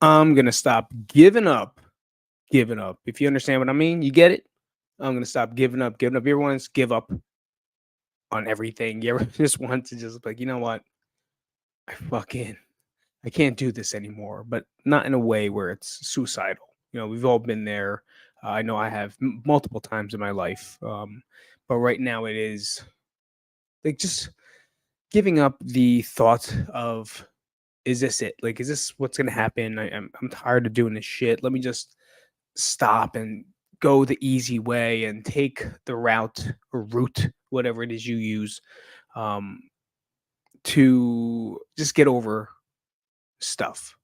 I'm gonna stop giving up. If you understand what I mean, you get it? I'm gonna stop giving up. You ever once give up on everything? You ever just want to just like, you know what? I fucking I can't do this anymore, but not in a way where it's suicidal. We've all been there. I know I have multiple times in my life. But right now it is like just giving up the thought of, is this it? Like, is this what's gonna happen? I'm tired of doing this shit. Let me just stop and go the easy way and take the route, whatever it is you use, um, to just get over stuff.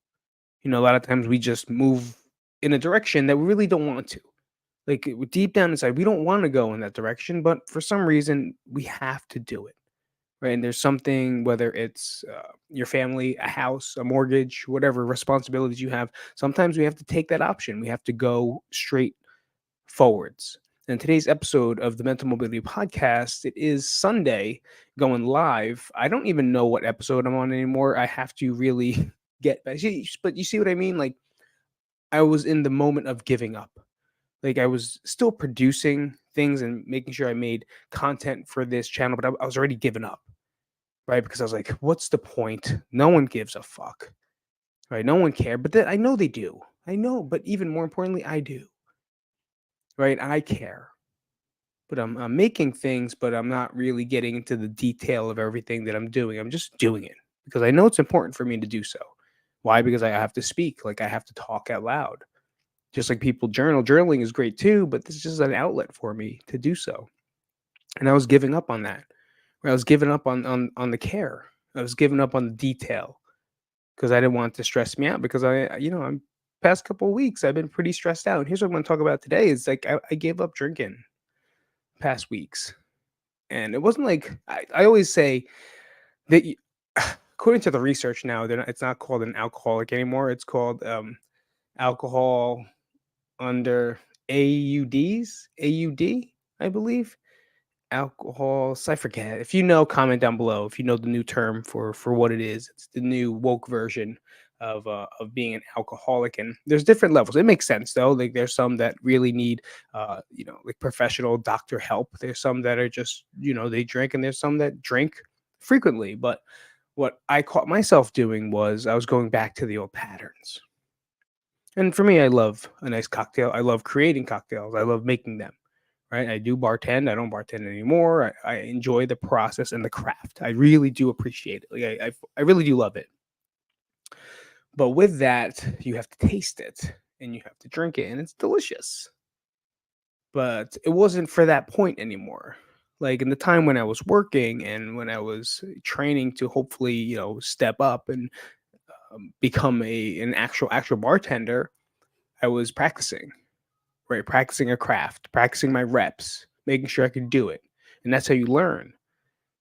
A lot of times we just move in a direction that we really don't want to. Like deep down inside, we don't want to go in that direction, but for some reason, we have to do it. Right. And there's something, whether it's your family, a house, a mortgage, whatever responsibilities you have, sometimes we have to take that option. We have to go straight forwards. In today's episode of the Mental Mobility Podcast, it is Sunday, going live. I don't even know what episode I'm on anymore. I have to really get back. But you see what I mean? Like, I was in the moment of giving up. Like, I was still producing things and making sure I made content for this channel, but I was already giving up, right? Because I was like, what's the point? No one gives a fuck, right? No one cared. But I know they do. I know, but even more importantly, I do, right? I care. But I'm making things, but I'm not really getting into the detail of everything that I'm doing. I'm just doing it because I know it's important for me to do so. Why? Because I have to speak, like I have to talk out loud. Just like people journal. Journaling is great too, but this is just an outlet for me to do so. And I was giving up on that. I was giving up on the care. I was giving up on the detail because I didn't want it to stress me out. Because I'm past couple of weeks I've been pretty stressed out. And here's what I'm going to talk about today: is like I gave up drinking past weeks. And it wasn't like I always say that according to the research now, it's not called an alcoholic anymore. It's called alcohol under AUD, I believe. Alcohol, so I forget. If you know, comment down below. If you know the new term for what it is, it's the new woke version of being an alcoholic. And there's different levels. It makes sense though. Like there's some that really need like professional doctor help. There's some that are just they drink, and there's some that drink frequently. But what I caught myself doing was I was going back to the old patterns. And for me, I love a nice cocktail. I love creating cocktails. I love making them, right? I do bartend. I don't bartend anymore. I enjoy the process and the craft. I really do appreciate it. Like I really do love it. But with that, you have to taste it and you have to drink it, and it's delicious. But it wasn't for that point anymore. Like in the time when I was working and when I was training to hopefully, step up and become an actual bartender, I was practicing, right? Practicing a craft, practicing my reps, making sure I could do it. And that's how you learn.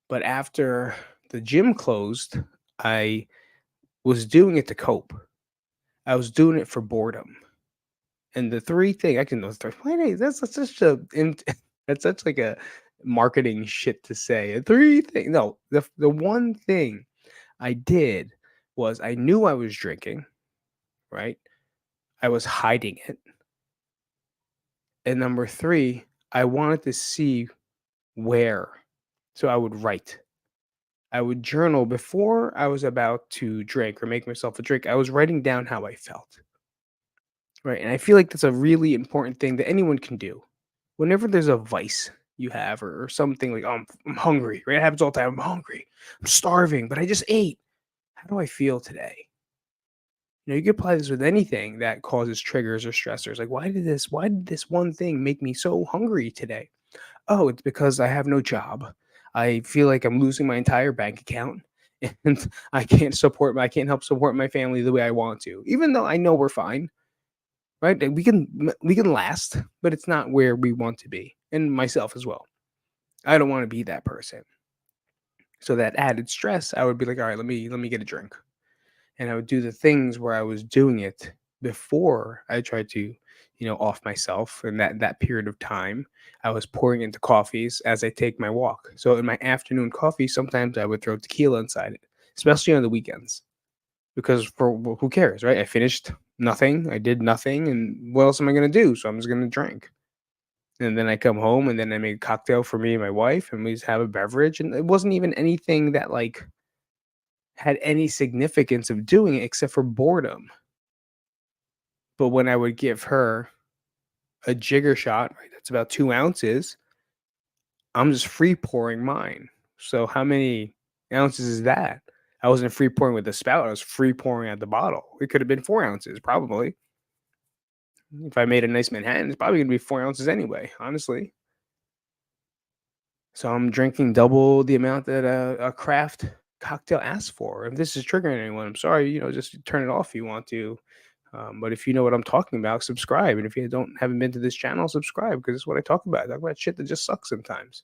But after the gym closed, I was doing it to cope. I was doing it for boredom. And the three thing I can know three. Wait, that's such a that's such like a marketing shit to say. Three thing. No, the one thing I did was I knew I was drinking, right? I was hiding it. And number three, I wanted to see where. So I would write. I would journal before I was about to drink or make myself a drink. I was writing down how I felt. Right. And I feel like that's a really important thing that anyone can do. Whenever there's a vice you have, or something like, oh, I'm hungry, right? It happens all the time. I'm hungry. I'm starving, but I just ate. How do I feel today? You can apply this with anything that causes triggers or stressors. Like, why did this one thing make me so hungry today? Oh, it's because I have no job. I feel like I'm losing my entire bank account and I can't help support my family the way I want to. Even though I know we're fine, right? Like, we can last, but it's not where we want to be. And myself as well. I don't want to be that person. So that added stress, I would be like, all right, let me get a drink. And I would do the things where I was doing it before I tried to, off myself. And that period of time, I was pouring into coffees as I take my walk. So in my afternoon coffee, sometimes I would throw tequila inside it, especially on the weekends. because who cares, right? I finished nothing, I did nothing, and what else am I gonna do? So I'm just gonna drink. And then I come home and then I make a cocktail for me and my wife, and we just have a beverage. And it wasn't even anything that like had any significance of doing it except for boredom. But when I would give her a jigger shot, right, that's about 2 ounces, I'm just free pouring mine. So how many ounces is that? I wasn't free pouring with the spout. I was free pouring at the bottle. It could have been 4 ounces, probably. If I made a nice Manhattan, it's probably gonna be 4 ounces anyway, honestly. So I'm drinking double the amount that a craft cocktail asks for. If this is triggering anyone, I'm sorry. Just turn it off if you want to. But if you know what I'm talking about, subscribe. And if you haven't been to this channel, subscribe because it's what I talk about. I talk about shit that just sucks sometimes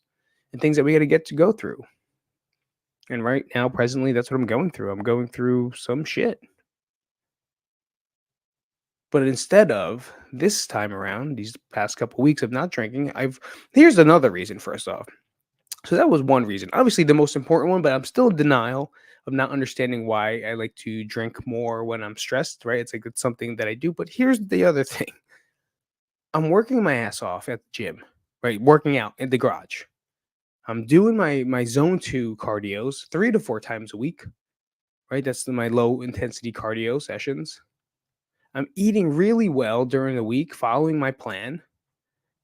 and things that we got to get to go through. And right now, presently, that's what I'm going through. I'm going through some shit. But instead of this time around, these past couple weeks of not drinking, here's another reason. First off, so that was one reason. Obviously, the most important one, but I'm still in denial of not understanding why I like to drink more when I'm stressed, right? It's like it's something that I do. But here's the other thing. I'm working my ass off at the gym, right? Working out in the garage. I'm doing my zone 2 cardios 3 to 4 times a week, right? That's my low intensity cardio sessions. I'm eating really well during the week, following my plan.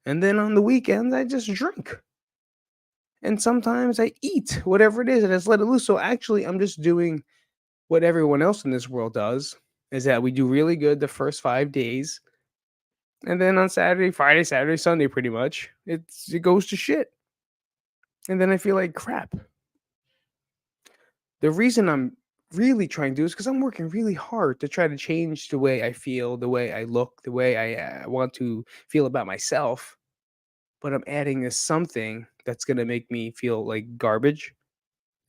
And then on the weekends, I just drink. And sometimes I eat whatever it is and just let it loose. So actually, I'm just doing what everyone else in this world does, is that we do really good the first 5 days. And then on Saturday, Friday, Saturday, Sunday, pretty much, it goes to shit. And then I feel like crap. The reason I'm really trying to do is because I'm working really hard to try to change the way I feel, the way I look, the way I want to feel about myself. But I'm adding this something that's going to make me feel like garbage.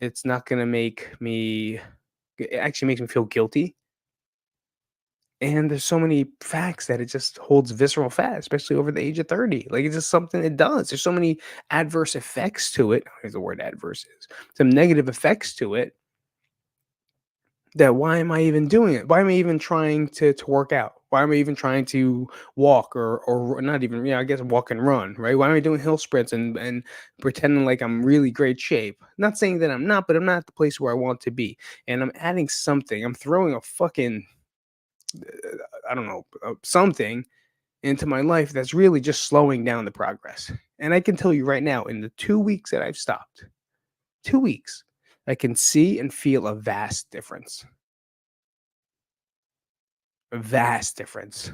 It's not going to make me, it actually makes me feel guilty. And there's so many facts that it just holds visceral fat, especially over the age of 30. Like, it's just something it does. There's so many adverse effects to it. I don't know if the word adverse is. Some negative effects to it, that why am I even doing it? Why am I even trying to work out? Why am I even trying to walk or not even, I guess walk and run, right? Why am I doing hill sprints and pretending like I'm really great shape? Not saying that I'm not, but I'm not at the place where I want to be. And I'm adding something. I'm throwing a fucking, I don't know, something into my life that's really just slowing down the progress. And I can tell you right now, in the 2 weeks that I've stopped, 2 weeks, I can see and feel a vast difference. A vast difference.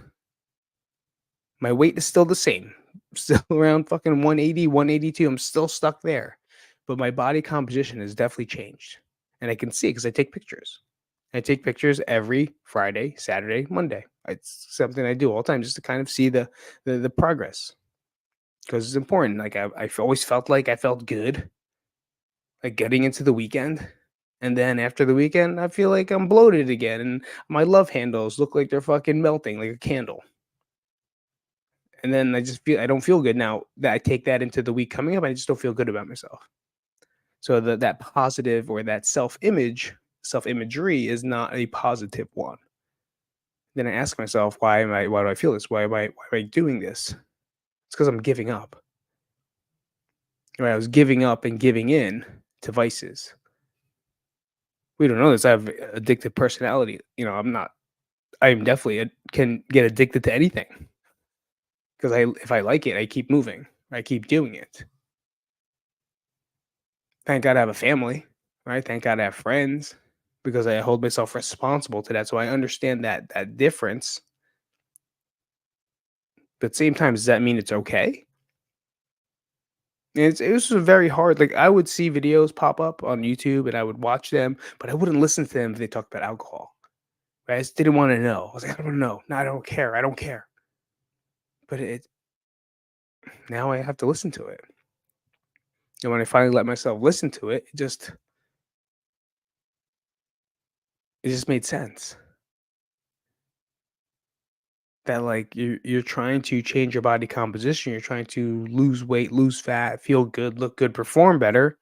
My weight is still the same. Still around fucking 180, 182. I'm still stuck there. But my body composition has definitely changed. And I can see it because I take pictures. I take pictures every Friday, Saturday, Monday. It's something I do all the time just to kind of see the progress. Because it's important. Like I've always felt like I felt good, like getting into the weekend. And then after the weekend, I feel like I'm bloated again. And my love handles look like they're fucking melting like a candle. And then I don't feel good now that I take that into the week coming up. I just don't feel good about myself. So that positive or that self imagery is not a positive one. Then I ask myself, why do I feel this? Why am I doing this? It's because I'm giving up. Right? I was giving up and giving in to vices. We don't know this. I have addictive personality. I am definitely can get addicted to anything because if I like it, I keep moving. I keep doing it. Thank God I have a family, right? Thank God I have friends because I hold myself responsible to that. So I understand that difference. But at the same time, does that mean it's okay? And it was very hard. Like I would see videos pop up on YouTube and I would watch them, but I wouldn't listen to them if they talked about alcohol. Right? I just didn't want to know. I was like, I don't want to know. No, I don't care. I don't care. But now I have to listen to it. And when I finally let myself listen to it, it just made sense. That like you're trying to change your body composition, you're trying to lose weight, lose fat, feel good, look good, perform better,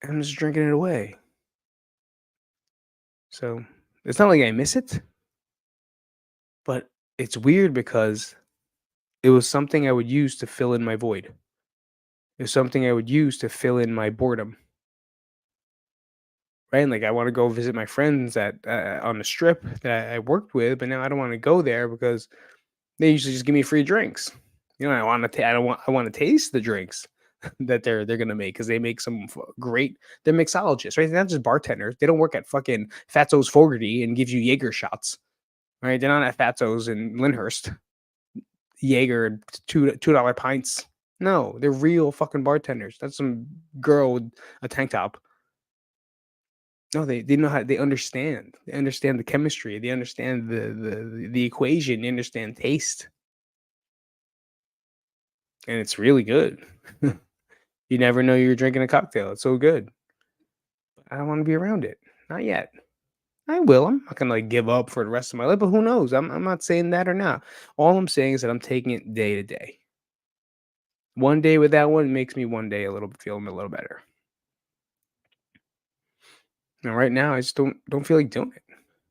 and I'm just drinking it away. So It's not like I miss it, but it's weird because it was something I would use to fill in my void. It's something I would use to fill in my boredom, right? And like I want to go visit my friends at on the strip that I worked with, but now I don't want to go there because they usually just give me free drinks. I want to. I don't want. I want to taste the drinks that they're gonna make because they make some great. They're mixologists, right? They're not just bartenders. They don't work at fucking Fatso's Fogarty and gives you Jaeger shots, right? They're not at Fatso's in Lyndhurst. Jaeger and $2 pints. No, they're real fucking bartenders. That's some girl with a tank top. No, they know how they understand. They understand the chemistry. They understand the equation. They understand taste, and it's really good. You never know you're drinking a cocktail. It's so good. I don't want to be around it. Not yet. I will. I'm not gonna like give up for the rest of my life, but who knows? I'm not saying that or not. All I'm saying is that I'm taking it day to day. One day with that one makes me one day feeling a little better. And right now, I just don't feel like doing it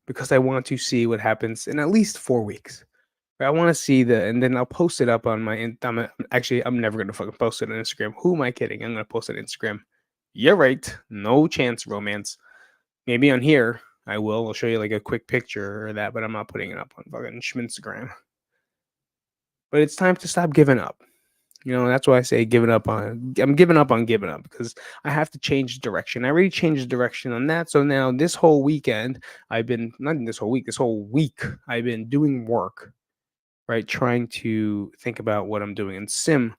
because I want to see what happens in at least 4 weeks. I want to see and then I'll post it up on my. Actually, I'm never gonna fucking post it on Instagram. Who am I kidding? I'm gonna post it on Instagram. You're right. No chance, romance. Maybe on here I will. I'll show you like a quick picture or that, but I'm not putting it up on fucking Schminstagram. But it's time to stop giving up. That's why I say I'm giving up on giving up because I have to change direction. I already changed the direction on that. So now this whole weekend, not this whole week, this whole week, I've been doing work, right? Trying to think about what I'm doing. And Sim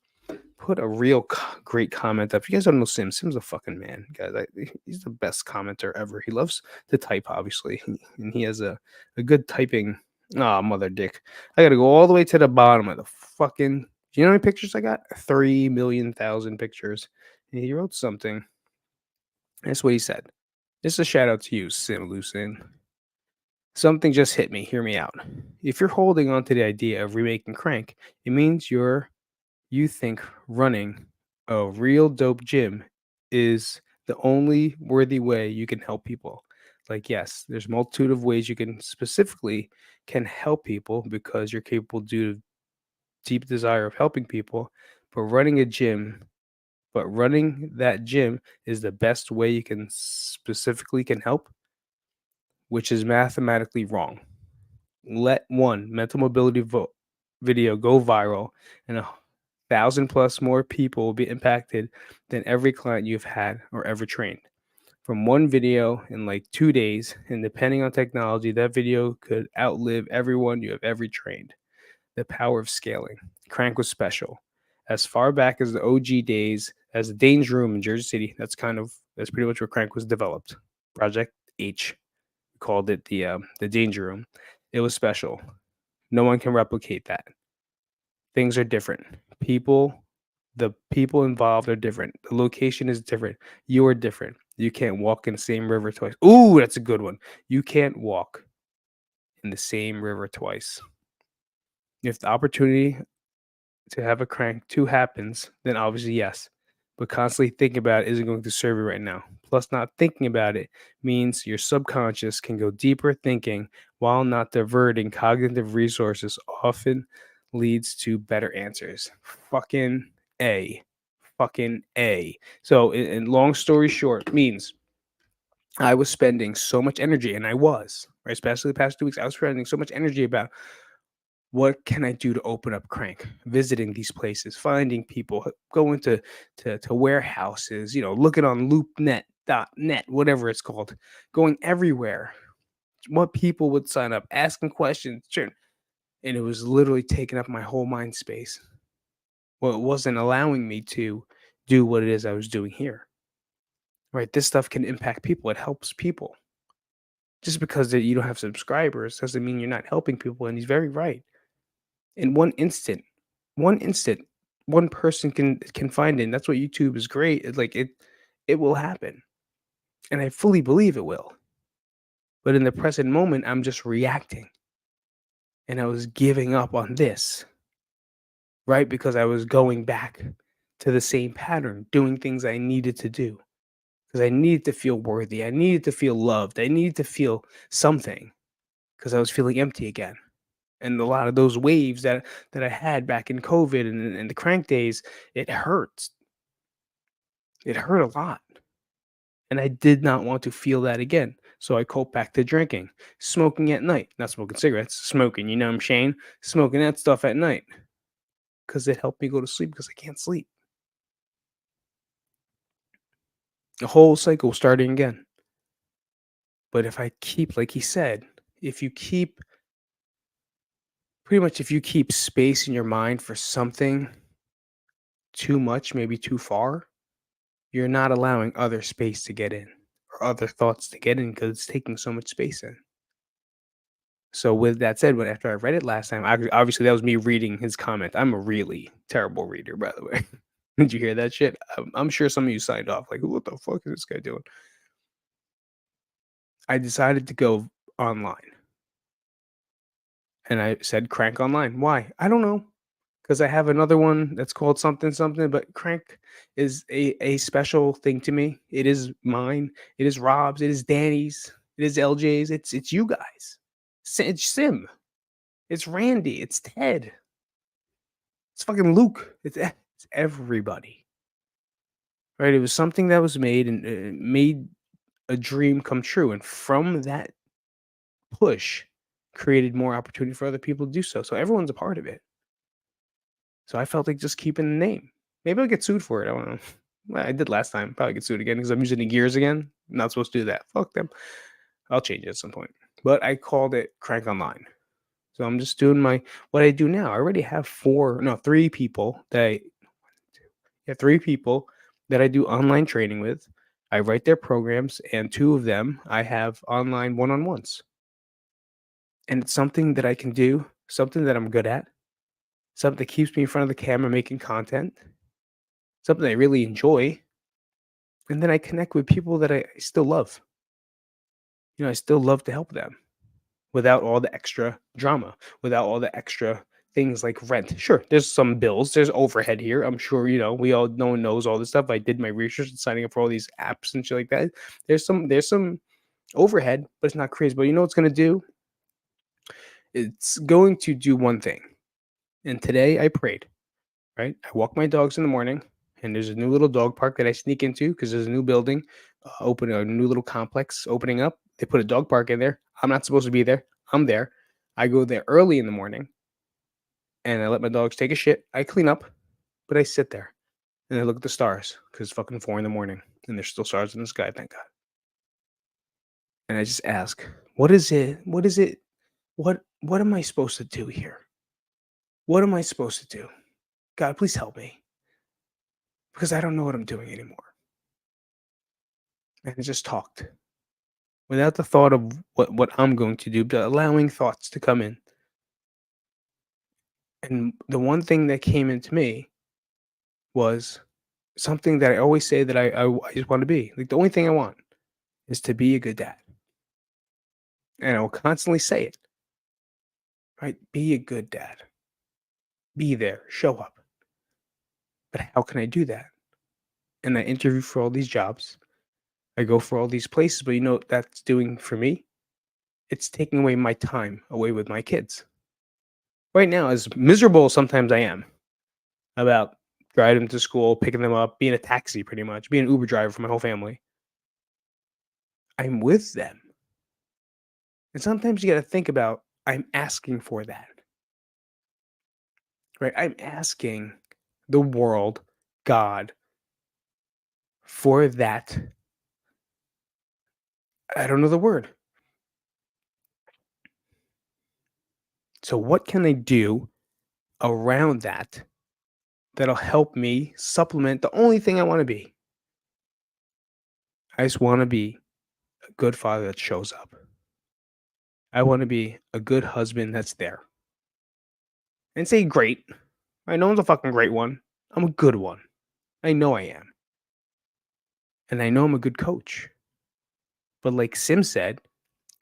put a real great comment up. If you guys don't know Sim's a fucking man, guys. He's the best commenter ever. He loves to type, obviously, and he has a good typing. Oh, mother dick. I got to go all the way to the bottom of the fucking. Do you know how many pictures I got? 3,000,000 pictures. And he wrote something. That's what he said. This is a shout out to you, Sim Lucin. Something just hit me. Hear me out. If you're holding on to the idea of remaking Crank, it means you think running a real dope gym is the only worthy way you can help people. Like, yes, there's multitude of ways you can help people because you're capable due to deep desire of helping people. But running that gym is the best way you can specifically can help, which is mathematically wrong. Let one mental mobility video go viral and 1,000 plus more people will be impacted than every client you've had or ever trained. From one video in like 2 days, and depending on technology, that video could outlive everyone you have ever trained. The power of scaling. Crank was special. As far back as the OG days, as the Danger Room in Jersey City, that's pretty much where Crank was developed. Project H, we called it the Danger Room. It was special. No one can replicate that. Things are different. The people involved are different. The location is different. You are different. You can't walk in the same river twice. Ooh, that's a good one. You can't walk in the same river twice. If the opportunity to have a crank two happens, then obviously yes. But constantly thinking about it isn't going to serve you right now. Plus, not thinking about it means your subconscious can go deeper thinking while not diverting cognitive resources, often leads to better answers. Fucking A. Fucking A. So, in long story short, means I was spending so much energy, and I was, right? Especially the past 2 weeks, I was spending so much energy about what can I do to open up Crank? Visiting these places, finding people, going to warehouses, looking on loopnet.net, whatever it's called, going everywhere. What people would sign up, asking questions, and it was literally taking up my whole mind space. Well, it wasn't allowing me to do what it is I was doing here. Right? This stuff can impact people. It helps people. Just because that you don't have subscribers doesn't mean you're not helping people. And he's very right. In one instant, one person can find it. And that's what YouTube is great. It will happen. And I fully believe it will. But in the present moment, I'm just reacting. And I was giving up on this, right? Because I was going back to the same pattern, doing things I needed to do. because I needed to feel worthy. I needed to feel loved. I needed to feel something because I was feeling empty again. And a lot of those waves that I had back in COVID and the crank days, it hurts. It hurt a lot. And I did not want to feel that again. So I coped back to drinking, smoking at night, not smoking cigarettes, smoking, you know what I'm saying? Smoking that stuff at night because it helped me go to sleep because I can't sleep. The whole cycle starting again. But if I keep, like he said, if you keep, pretty much, if you keep space in your mind for something too much, maybe too far, you're not allowing other space to get in or other thoughts to get in because it's taking so much space in. So with that said, when after I read it last time, obviously that was me reading his comment. I'm a really terrible reader, by the way. Did you hear that shit? I'm sure some of you signed off like, "What the fuck is this guy doing?" I decided to go online, and I said Crank online. Why? I don't know, because I have another one that's called something something, but Crank is a special thing to me. It is mine. It is Rob's. It is Danny's. It is LJ's. It's you guys. It's Sim. It's Randy. It's Ted. It's fucking Luke. It's everybody. Right? It was something that was made and made a dream come true, and from that push, created more opportunity for other people to do so. So everyone's a part of it. So I felt like just keeping the name. Maybe I'll get sued for it. I don't know. Well, I did last time. Probably get sued again because I'm using the gears again. Not supposed to do that. Fuck them. I'll change it at some point. But I called it Crank Online. So I'm just doing what I do now. I already have three people three people that I do online training with. I write their programs, and two of them I have online one-on-ones. And it's something that I can do, something that I'm good at, something that keeps me in front of the camera making content, something I really enjoy. And then I connect with people that I still love. I still love to help them without all the extra drama, without all the extra things like rent. Sure, there's some bills, there's overhead here. I'm sure, no one knows all this stuff. I did my research and signing up for all these apps and shit like that. There's some overhead, but it's not crazy. But you know what's gonna do? It's going to do one thing. And today I prayed, right? I walk my dogs in the morning, and there's a new little dog park that I sneak into because there's a new building, a new little complex opening up. They put a dog park in there. I'm not supposed to be there. I'm there. I go there early in the morning, and I let my dogs take a shit. I clean up, but I sit there and I look at the stars because it's fucking 4 in the morning and there's still stars in the sky, thank God. And I just ask, what is it? What is it? What am I supposed to do here? What am I supposed to do? God, please help me because I don't know what I'm doing anymore. And I just talked without the thought of what I'm going to do, but allowing thoughts to come in. And the one thing that came into me was something that I always say that I just want to be. Like the only thing I want is to be a good dad. And I will constantly say it. Right? Be a good dad. Be there. Show up. But how can I do that? And I interview for all these jobs. I go for all these places, but you know what that's doing for me? It's taking away my time away with my kids. Right now, as miserable as sometimes I am about driving them to school, picking them up, being a taxi pretty much, being an Uber driver for my whole family, I'm with them. And sometimes you got to think about I'm asking for that. Right? I'm asking the world, God, for that. I don't know the word. So, what can I do around that that'll help me supplement the only thing I want to be? I just want to be a good father that shows up. I want to be a good husband that's there. And say great. I know I'm a fucking great one. I'm a good one. I know I am. And I know I'm a good coach. But like Sim said,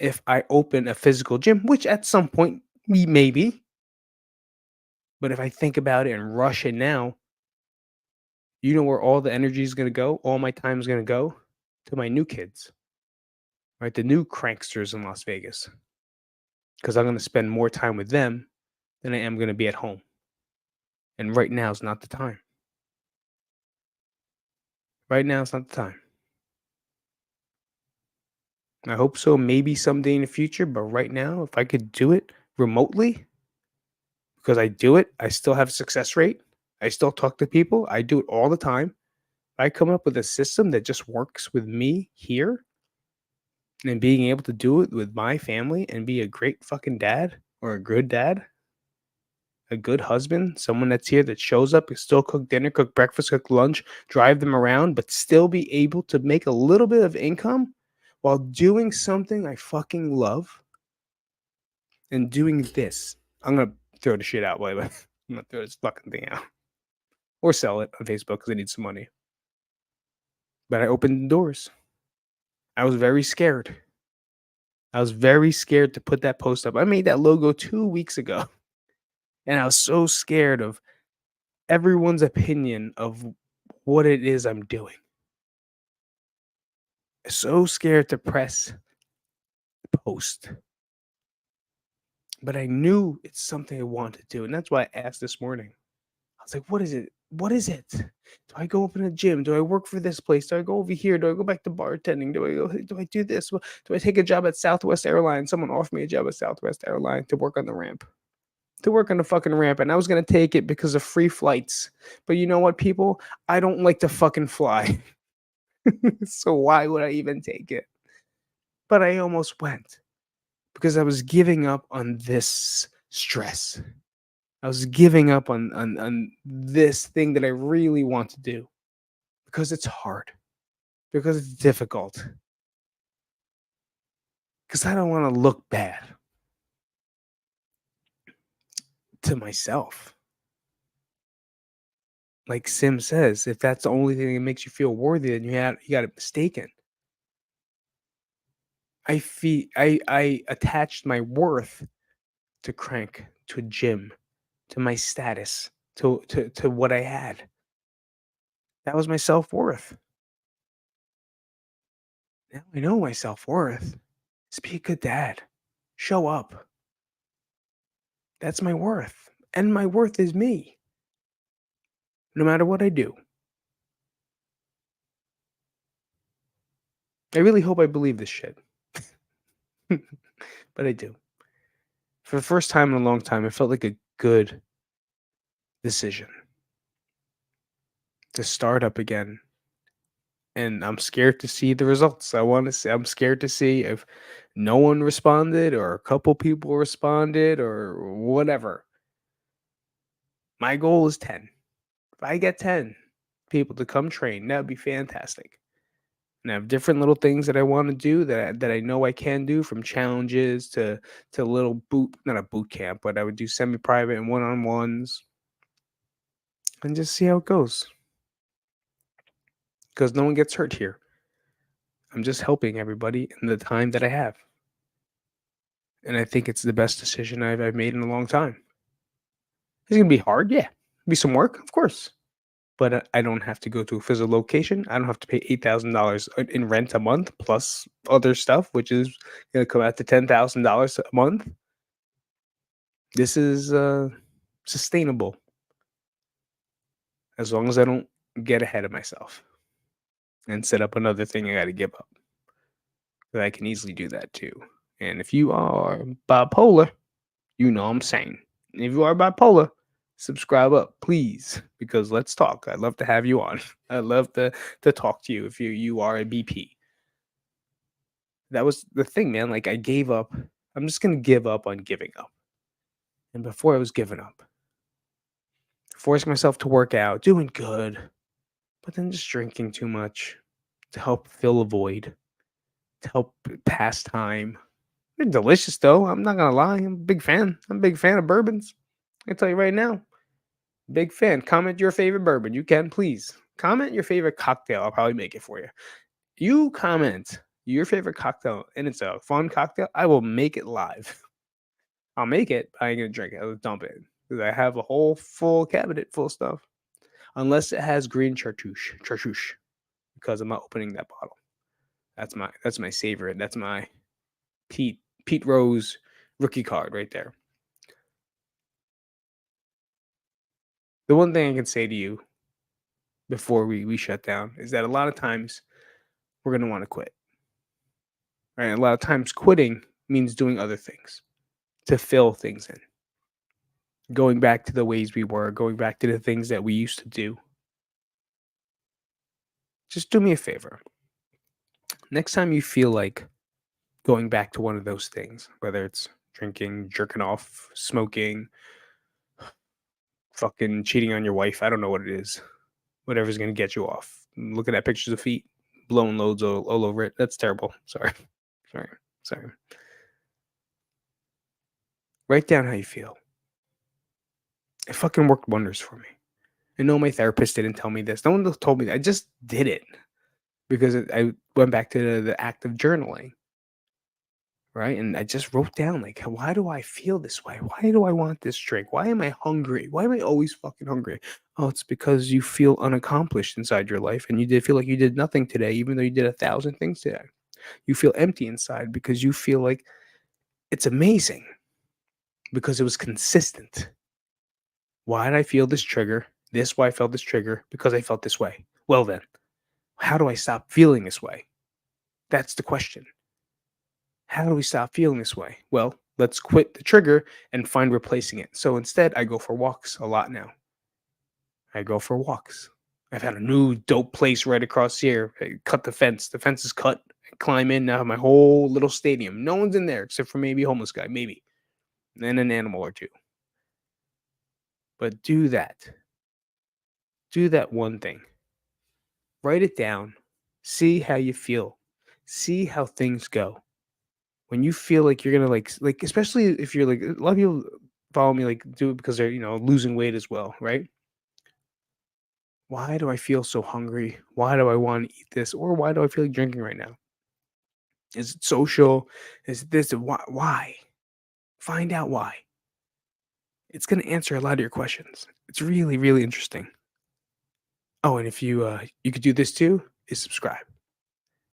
if I open a physical gym, which at some point, maybe, but if I think about it and rush it now, you know where all the energy is going to go? All my time is going to go to my new kids, right? The new cranksters in Las Vegas, because I'm going to spend more time with them than I am going to be at home. And right now is not the time. Right now is not the time. I hope so, maybe someday in the future, but right now, if I could do it remotely, because I do it, I still have a success rate. I still talk to people. I do it all the time. If I come up with a system that just works with me here and being able to do it with my family and be a great fucking dad or a good dad, a good husband, someone that's here that shows up, can still cook dinner, cook breakfast, cook lunch, drive them around, but still be able to make a little bit of income while doing something I fucking love and doing this. I'm gonna throw the shit out, by the way. I'm gonna throw this fucking thing out or sell it on Facebook because I need some money. But I opened the doors. I was very scared. I was very scared to put that post up. I made that logo 2 weeks ago, and I was so scared of everyone's opinion of what it is I'm doing. So scared to press post. But I knew it's something I want to do, and that's why I asked this morning. I was like, "What is it? What is it? Do I go open a gym? Do I work for this place? Do I go over here? Do I go back to bartending? Do I do this? Do I take a job at Southwest Airlines? Someone offered me a job at Southwest Airlines to work on the ramp. To work on the fucking ramp, and I was gonna take it because of free flights. But you know what, people? I don't like to fucking fly. So why would I even take it? But I almost went because I was giving up on this stress. I was giving up on this thing that I really want to do because it's hard, because it's difficult, because I don't want to look bad to myself. Like Sim says, if that's the only thing that makes you feel worthy, then you got it mistaken. I attached my worth to crank, to a gym, to my status, to what I had. That was my self-worth. Now I know my self-worth. Just be a good dad. Show up. That's my worth. And my worth is me. No matter what I do. I really hope I believe this shit. But I do. For the first time in a long time, it felt like a good decision to start up again. And I'm scared to see the results. I'm scared to see if no one responded or a couple people responded or whatever. My goal is 10. If I get 10 people to come train, that would be fantastic. And I have different little things that I want to do that I know I can do, from challenges to little not a boot camp, but I would do semi-private and one-on-ones and just see how it goes. Because no one gets hurt here. I'm just helping everybody in the time that I have. And I think it's the best decision I've made in a long time. It's gonna be hard, yeah. Be some work, of course. But I don't have to go to a physical location. I don't have to pay $8,000 in rent a month plus other stuff, which is gonna come out to $10,000 a month. This is sustainable as long as I don't get ahead of myself and set up another thing I got to give up. But I can easily do that too. And if you are bipolar, you know I'm saying. And if you are bipolar, subscribe up, please, because let's talk. I'd love to have you on. I'd love to talk to you if you are a BP. That was the thing, man. Like I gave up. I'm just gonna give up on giving up. And before I was giving up, forcing myself to work out, doing good, but then just drinking too much to help fill a void, to help pass time. They're delicious though. I'm not gonna lie. I'm a big fan. I'm a big fan of bourbons. I can tell you right now. Big fan. Comment your favorite bourbon. You can, please. Comment your favorite cocktail. I'll probably make it for you. You comment your favorite cocktail and it's a fun cocktail. I will make it live. I'll make it. I ain't gonna drink it. I'll dump it. Because I have a whole full cabinet full of stuff. Unless it has green chartreuse. Because I'm not opening that bottle. That's my favorite. That's my Pete Rose rookie card right there. The one thing I can say to you before we shut down is that a lot of times we're gonna want to quit. Right? A lot of times quitting means doing other things to fill things in. Going back to the ways we were, going back to the things that we used to do. Just do me a favor. Next time you feel like going back to one of those things, whether it's drinking, jerking off, smoking, fucking cheating on your wife, I don't know what it is. Whatever's gonna get you off. Looking at pictures of feet, blowing loads all over it. That's terrible. Sorry. Sorry. Sorry. Write down how you feel. It fucking worked wonders for me. I know my therapist didn't tell me this. No one told me that. I just did it because I went back to the act of journaling, right? And I just wrote down, like, why do I feel this way? Why do I want this drink? Why am I hungry? Why am I always fucking hungry? Oh, it's because you feel unaccomplished inside your life and you did feel like you did nothing today, even though you did 1,000 things today. You feel empty inside because you feel like it's amazing because it was consistent. Why did I feel this trigger? This why I felt this trigger because I felt this way. Well then, how do I stop feeling this way? That's the question. How do we stop feeling this way? Well, let's quit the trigger and find replacing it. So instead, I go for walks a lot now. I go for walks. I've had a new dope place right across here. I cut the fence. The fence is cut. I climb in now. I have my whole little stadium. No one's in there except for maybe a homeless guy, maybe, and an animal or two. But do that. Do that one thing. Write it down. See how you feel. See how things go. When you feel like you're gonna like especially if you're like a lot of people follow me like do it because they're losing weight as well, right? Why do I feel so hungry? Why do I want to eat this? Or why do I feel like drinking right now? Is it social? Is it this? Why? Find out why. It's gonna answer a lot of your questions. It's really, really interesting. Oh, and if you could do this too, is subscribe.